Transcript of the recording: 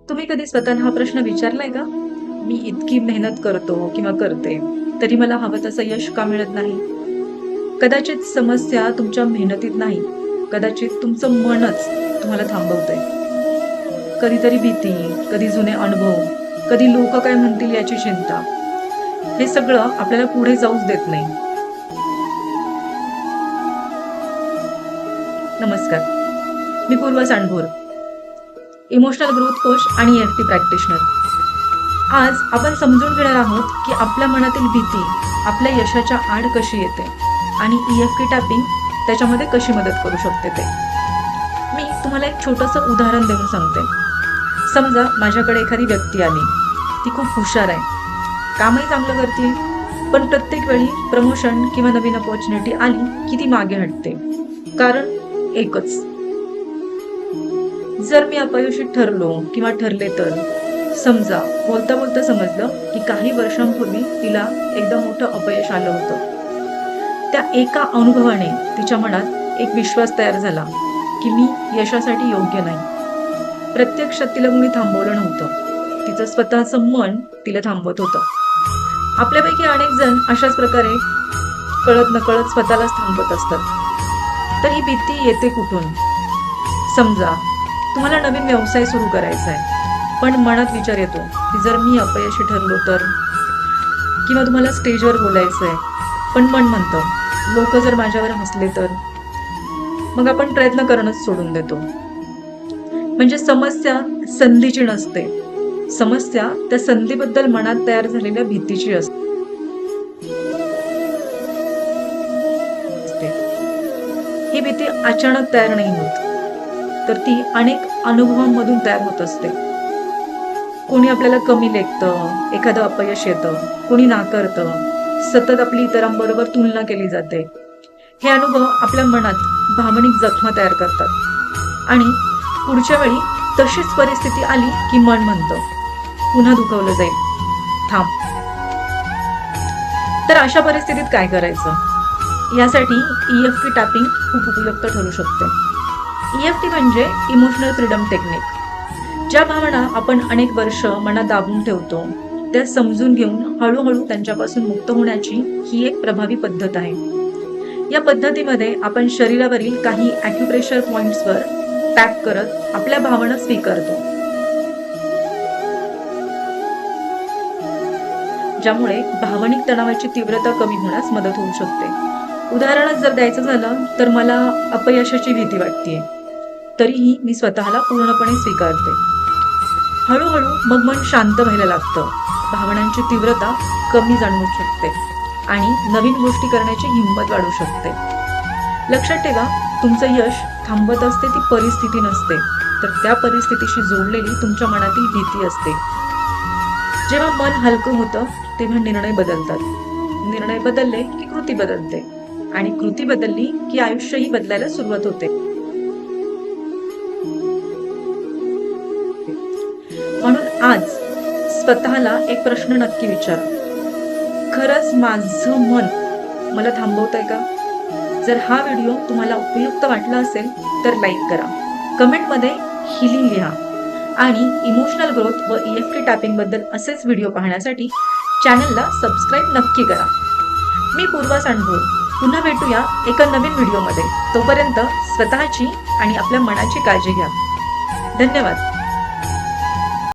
तुम्ही कधी स्वतःला हा प्रश्न विचारलाय का? मी इतकी मेहनत करतो किंवा करते, तरी मला हवं तसं यश का मिळत नाही? कदाचित समस्या तुमच्या मेहनतीत नाही, कदाचित तुमचं मनच तुम्हाला थांबवतंय. कधीतरी भीती, कधी जुने अनुभव, कधी लोक काय म्हणतील याची चिंता. हे सगळं आपल्याला पुढे जाऊच देत नाही. नमस्कार, मी पूर्वा सांडभोर, इमोशनल ग्रोथ कोच आणि EFT प्रॅक्टिशनर. आज आपण समजून घेणार आहोत की आपल्या मनातील भीती आपल्या यशाच्या आड कशी येते आणि EFT टॅपिंग त्याच्यामध्ये कशी मदत करू शकते ते. मी तुम्हाला एक छोटंसं उदाहरण देऊन सांगते. समजा माझ्याकडे एखादी व्यक्ती आली, ती खूप हुशार आहे, कामही चांगलं करते, पण प्रत्येक वेळी प्रमोशन किंवा नवीन अपॉर्च्युनिटी आली की ती मागे हटते. कारण एकच, जर मी अपयशी ठरलो किंवा ठरले तर समजा बोलता बोलता समजलं की काही वर्षांपूर्वी तिला एकदम मोठं अपयश आलं होतं. त्या एका अनुभवाने तिच्या मनात एक विश्वास तयार झाला की मी यशासाठी योग्य नाही. प्रत्यक्षात तिला कोणी थांबवलं नव्हतं, तिचं स्वतःचं मन तिला थांबवत होतं. आपल्यापैकी अनेक जण अशाच प्रकारे कळत नकळत स्वतःलाच थांबवत असतात. तर ही भीती येते कुठून? समजा तुम्हाला नवीन व्यवसाय सुरू करायचा आहे, पण मनात विचार येतो की जर मी अपयशी ठरलो तर, किंवा तुम्हाला स्टेजवर बोलायचं आहे, पण मन म्हणतं लोक जर माझ्यावर हसले तर. मग आपण प्रयत्न करणंच सोडून देतो. म्हणजे समस्या संधीची नसते, समस्या त्या संधीबद्दल मनात तयार झालेल्या भीतीची असते. ही भीती अचानक तयार नाही होत, तर ती अनेक अनुभवांमधून तयार होत असते. कोणी आपल्याला कमी लेखतं, एखादं अपयश येतं, कोणी नाकारतं, सतत आपली इतरांबरोबर तुलना केली जाते. हे अनुभव आपल्या मनात भावनिक जखमा तयार करतात आणि पुढच्या वेळी तशीच परिस्थिती आली की मन म्हणतं पुन्हा दुखावलं जाईल, थांब. तर अशा परिस्थितीत काय करायचं? यासाठी EFT टॅपिंग खूप उपयुक्त ठरू शकते. EFT म्हणजे इमोशनल फ्रीडम टेक्निक. ज्या भावना आपण अनेक वर्ष मनात दाबून ठेवतो त्या समजून घेऊन हळूहळू त्यांच्यापासून मुक्त होण्याची ही एक प्रभावी पद्धत आहे. या पद्धतीमध्ये आपण शरीरावरील काही ॲक्युप्रेशर पॉइंट्सवर टॅप करत आपल्या भावना स्वीकारतो, ज्यामुळे भावनिक तणावाची तीव्रता कमी होण्यास मदत होऊ शकते. उदाहरणार्थ जर द्यायचं झालं तर मला अपयशाची भीती वाटतेय, तरीही मी स्वतःला पूर्णपणे स्वीकारते. हळूहळू मग मन शांत व्हायला लागतं, भावनांची तीव्रता कमी जाणवू शकते आणि नवीन गोष्टी करण्याची हिंमत वाढू शकते. लक्षात ठेवा, तुमचं यश थांबवत असते ती परिस्थिती नसते, तर त्या परिस्थितीशी जोडलेली तुमच्या मनातील भीती असते. जेव्हा मन हलकं होतं तेव्हा निर्णय बदलतात, निर्णय बदलले की कृती बदलते आणि कृती बदलली की आयुष्यही बदलायला सुरुवात होते. म्हणून आज स्वतःला एक प्रश्न नक्की विचारा, खरंच माझं मन मला थांबवतंय का? जर हा व्हिडिओ तुम्हाला उपयुक्त वाटला असेल तर लाईक करा, कमेंटमध्ये हिलिंग लिहा आणि इमोशनल ग्रोथ व EFT टॅपिंग बद्दल असेच व्हिडिओ पाहण्यासाठी चॅनलला सबस्क्राईब नक्की करा. मी पूर्वा सांडभोर, पुन्हा भेटूया एका नवीन व्हिडिओमध्ये. तोपर्यंत स्वतःची आणि आपल्या मनाची काळजी घ्या. धन्यवाद.